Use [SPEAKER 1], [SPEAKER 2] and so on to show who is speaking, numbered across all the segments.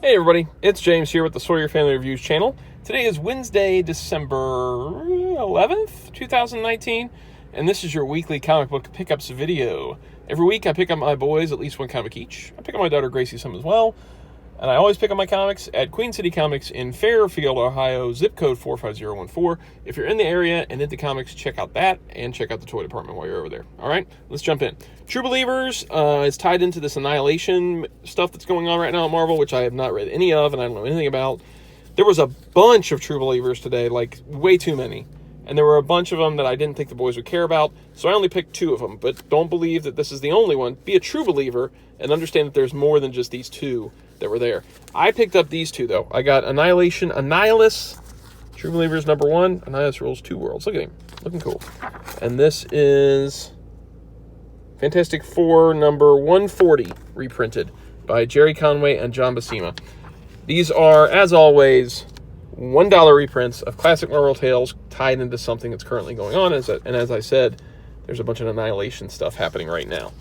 [SPEAKER 1] Hey everybody, it's James here with the Sawyer Family Reviews channel. Today is Wednesday, December 11th, 2019, and this is your weekly comic book pickups video. Every week I pick up my boys at least one comic each. I pick up my daughter Gracie some as well, and I always pick up my comics at Queen City Comics in Fairfield, Ohio, zip code 45014. If you're in the area and into comics, check out that, and check out the toy department while you're over there. All right, let's jump in. True Believers is tied into this Annihilation stuff that's going on right now at Marvel, which I have not read any of and I don't know anything about. There was a bunch of True Believers today, like way too many. And there were a bunch of them that I didn't think the boys would care about, so I only picked 2 of them. But don't believe that this is the only one. Be a true believer and understand that there's more than just these 2 that were there. I picked up these 2, though. I got Annihilus, True Believers number 1. Annihilus rules 2 worlds. Look at him. Looking cool. And this is Fantastic Four number 140, reprinted by Jerry Conway and John Buscema. These are, as always, $1 reprints of classic Marvel tales tied into something that's currently going on. And as I said, there's a bunch of Annihilation stuff happening right now.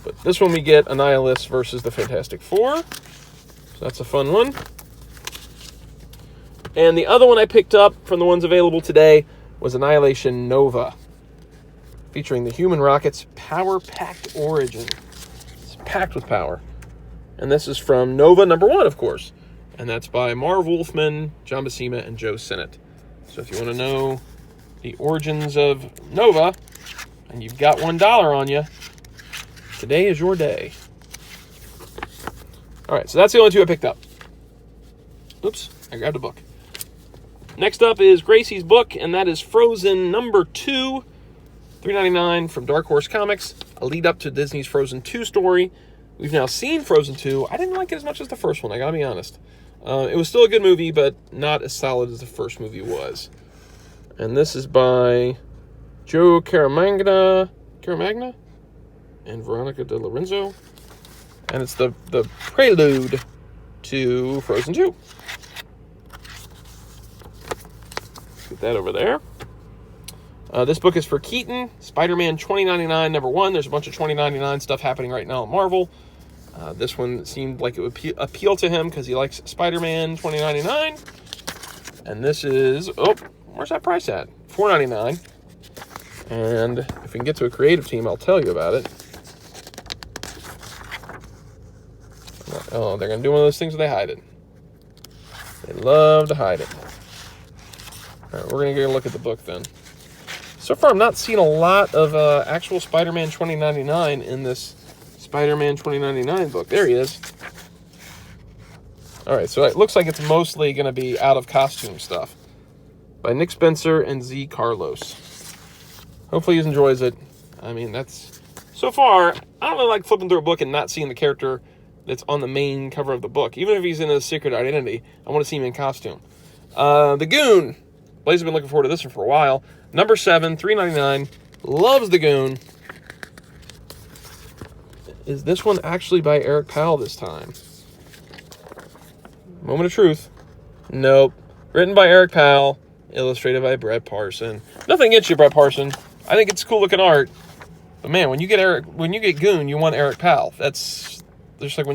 [SPEAKER 1] But this one we get Annihilus versus the Fantastic Four. So that's a fun one. And the other one I picked up from the ones available today was Annihilation Nova, featuring the Human Rocket's power-packed origin. It's packed with power. And this is from Nova number 1, of course. And that's by Marv Wolfman, John Buscema, and Joe Sinnott. So if you want to know the origins of Nova, and you've got $1 on you, today is your day. All right, so that's the only 2 I picked up. Oops, I grabbed a book. Next up is Gracie's book, and that is Frozen number 2, $3.99 from Dark Horse Comics, a lead up to Disney's Frozen 2 story. We've now seen Frozen 2. I didn't like it as much as the first one, I gotta be honest. It was still a good movie, but not as solid as the first movie was. And this is by Joe Caramagna and Veronica De Lorenzo. And it's the prelude to Frozen 2. Get that over there. This book is for Keaton Spider-Man 2099 number 1. There's a bunch of 2099 stuff happening right now at Marvel. This one seemed like it would appeal to him because he likes Spider-Man 2099. And this is, where's that price at? $4.99. And if we can get to a creative team, I'll tell you about it. Oh, they're going to do one of those things where they hide it. They love to hide it. All right, we're going to get a look at the book then. So far, I'm not seeing a lot of actual Spider-Man 2099 in this Spider-Man 2099 book. There he is. All right, so it looks like it's mostly going to be out-of-costume stuff by Nick Spencer and Z. Carlos. Hopefully he enjoys it. I mean, that's... So far, I don't really like flipping through a book and not seeing the character that's on the main cover of the book. Even if he's in a secret identity, I want to see him in costume. The Goon. Blaze has been looking forward to this one for a while. Number 7, $3.99. Loves the Goon. Is this one actually by Eric Powell this time? Moment of truth. Nope. Written by Eric Powell. Illustrated by Brett Parson. Nothing against you, Brett Parson. I think it's cool looking art. But man, when you get Goon, you want Eric Powell. That's just like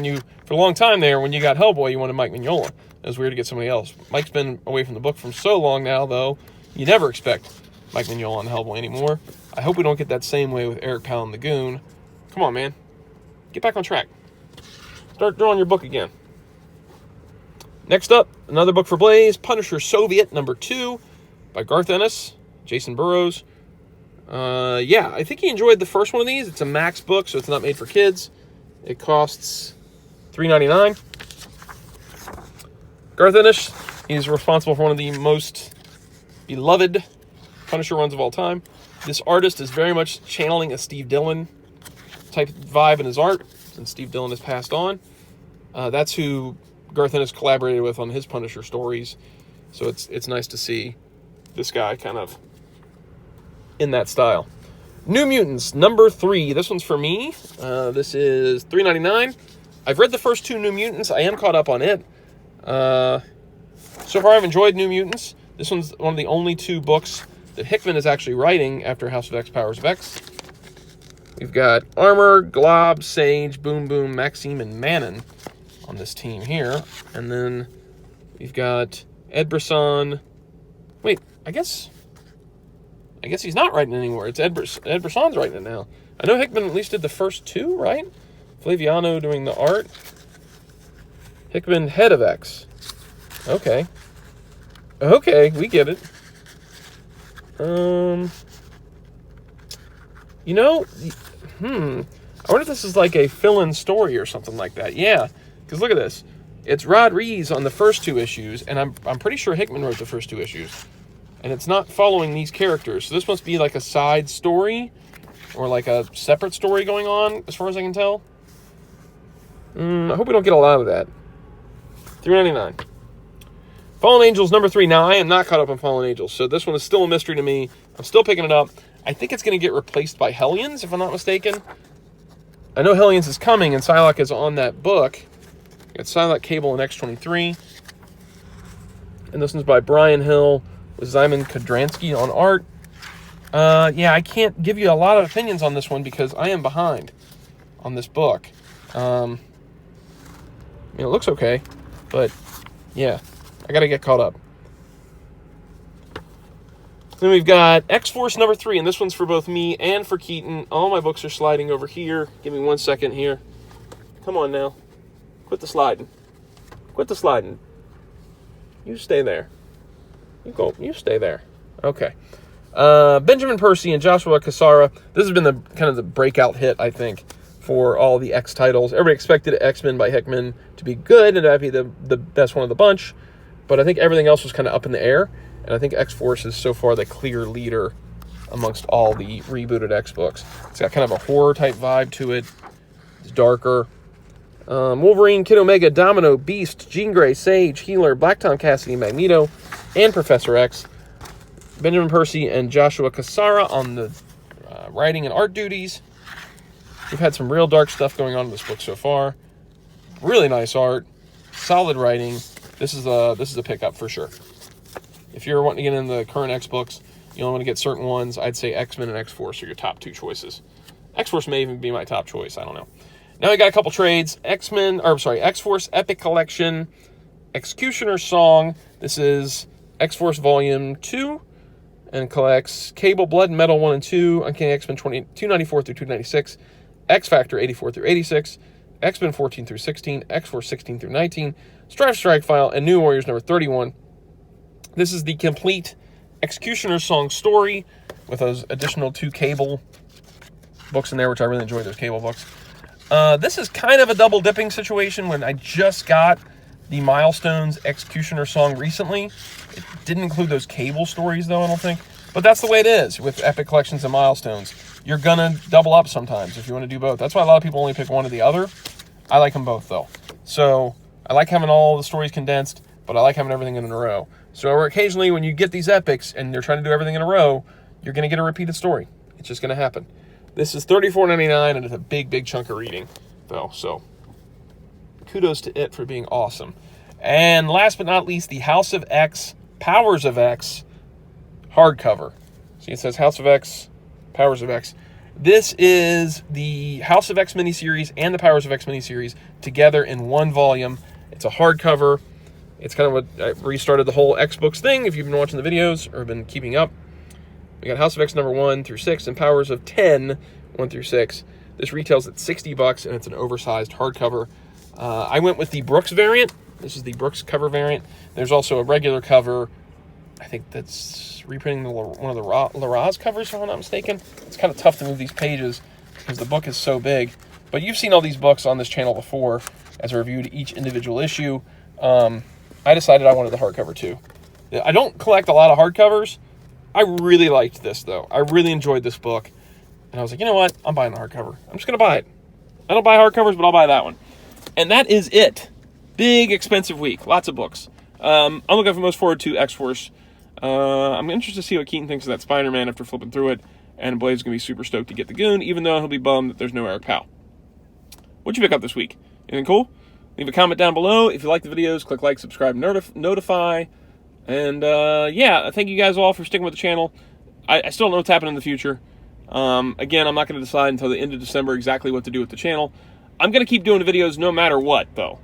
[SPEAKER 1] for a long time there, when you got Hellboy, you wanted Mike Mignola. It was weird to get somebody else. Mike's been away from the book for so long now, though, you never expect Mike Mignola on Hellboy anymore. I hope we don't get that same way with Eric Powell and the Goon. Come on, man. Get back on track. Start drawing your book again. Next up, another book for Blaze, Punisher Soviet number 2 by Garth Ennis, Jason Burrows. Yeah, I think he enjoyed the first one of these. It's a Max book, so it's not made for kids. It costs $3.99. Garth Ennis, he's responsible for one of the most beloved Punisher runs of all time. This artist is very much channeling a Steve Dillon type vibe in his art, since Steve Dillon has passed on. That's who Garth Ennis collaborated with on his Punisher stories. So it's nice to see this guy kind of in that style. New Mutants, number 3. This one's for me. This is $3.99. I've read the first 2 New Mutants. I am caught up on it. So far, I've enjoyed New Mutants. This one's one of the only 2 books that Hickman is actually writing after House of X, Powers of X. We've got Armor, Glob, Sage, Boom Boom, Maxime, and Manon on this team here. And then we've got Ed Brisson. Wait, I guess he's not writing anymore. It's Ed Brisson's writing it now. I know Hickman at least did the first two, right? Flaviano doing the art. Hickman, head of X. Okay. Okay, we get it. You know, I wonder if this is like a fill-in story or something like that. Yeah, because look at this. It's Rod Rees on the first two issues, and I'm pretty sure Hickman wrote the first two issues. And it's not following these characters. So this must be like a side story or like a separate story going on, as far as I can tell. I hope we don't get a lot of that. $3.99. Fallen Angels number 3. Now, I am not caught up on Fallen Angels, so this one is still a mystery to me. I'm still picking it up. I think it's going to get replaced by Hellions, if I'm not mistaken. I know Hellions is coming, and Psylocke is on that book. It's Psylocke, Cable, and X-23. And this one's by Brian Hill with Szymon Kudranski on art. Yeah, I can't give you a lot of opinions on this one because I am behind on this book. I mean, it looks okay, but yeah, I got to get caught up. Then we've got X-Force number 3, and this one's for both me and for Keaton. All my books are sliding over here. Give me 1 second here. Come on now. Quit the sliding. Quit the sliding. You stay there. You stay there. Okay. Benjamin Percy and Joshua Cassara. This has been the kind of the breakout hit, I think, for all the X titles. Everybody expected X-Men by Hickman to be good and to be the best one of the bunch, but I think everything else was kind of up in the air. And I think X-Force is so far the clear leader amongst all the rebooted X books. It's got kind of a horror-type vibe to it. It's darker. Wolverine, Kid Omega, Domino, Beast, Jean Grey, Sage, Healer, Black Tom Cassidy, Magneto, and Professor X. Benjamin Percy and Joshua Cassara on the writing and art duties. We've had some real dark stuff going on in this book so far. Really nice art. Solid writing. This is a pickup for sure. If you're wanting to get into the current X books, you only want to get certain ones, I'd say X-Men and X-Force are your top two choices. X-Force may even be my top choice, I don't know. Now we got a couple trades. X-Force Epic Collection, Executioner Song. This is X-Force Volume 2, and collects Cable, Blood and Metal 1 and 2, Uncanny X-Men 294 through 296, X-Factor 84 through 86, X-Men 14 through 16, X-Force 16 through 19, Strike File, and New Warriors number 31. This is the complete Executioner Song story with those additional 2 Cable books in there, which I really enjoy those Cable books. This is kind of a double dipping situation when I just got the Milestones Executioner Song recently. It didn't include those Cable stories, though, I don't think. But that's the way it is with Epic Collections and Milestones. You're going to double up sometimes if you want to do both. That's why a lot of people only pick one or the other. I like them both, though. So I like having all the stories condensed, but I like having everything in a row. So occasionally when you get these epics and you're trying to do everything in a row, you're going to get a repeated story. It's just going to happen. This is $34.99, and it's a big, big chunk of reading, though. So kudos to it for being awesome. And last but not least, the House of X, Powers of X hardcover. See, it says House of X, Powers of X. This is the House of X miniseries and the Powers of X miniseries together in one volume. It's a hardcover. It's kind of what I restarted the whole X books thing, if you've been watching the videos or been keeping up. We got House of X number 1 through 6 and Powers of 10, 1 through 6. This retails at $60, and it's an oversized hardcover. I went with the Brooks variant. This is the Brooks cover variant. There's also a regular cover. I think that's reprinting one of the Laraz covers, if I'm not mistaken. It's kind of tough to move these pages because the book is so big. But you've seen all these books on this channel before as I reviewed each individual issue. I decided I wanted the hardcover too. I don't collect a lot of hardcovers. I really liked this, though. I really enjoyed this book. And I was like, you know what? I'm buying the hardcover. I'm just going to buy it. I don't buy hardcovers, but I'll buy that one. And that is it. Big, expensive week. Lots of books. I'm looking for most forward to X-Force. I'm interested to see what Keaton thinks of that Spider-Man after flipping through it. And Blade's going to be super stoked to get the Goon, even though he'll be bummed that there's no Eric Powell. What'd you pick up this week? Anything cool? Leave a comment down below. If you like the videos, click like, subscribe, notify. And yeah, thank you guys all for sticking with the channel. I still don't know what's happening in the future. Again, I'm not going to decide until the end of December exactly what to do with the channel. I'm going to keep doing the videos no matter what, though.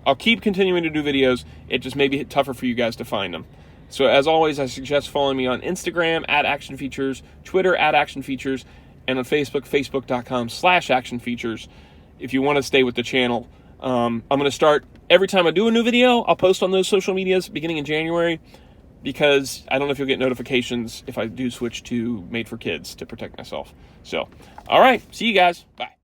[SPEAKER 1] I'll keep continuing to do videos. It just may be tougher for you guys to find them. So as always, I suggest following me on Instagram @ActionFeatures, Twitter @ActionFeatures, and on Facebook, facebook.com/ActionFeatures. If you want to stay with the channel, I'm going to start every time I do a new video. I'll post on those social medias beginning in January, because I don't know if you'll get notifications if I do switch to Made for Kids to protect myself. So, all right, see you guys. Bye.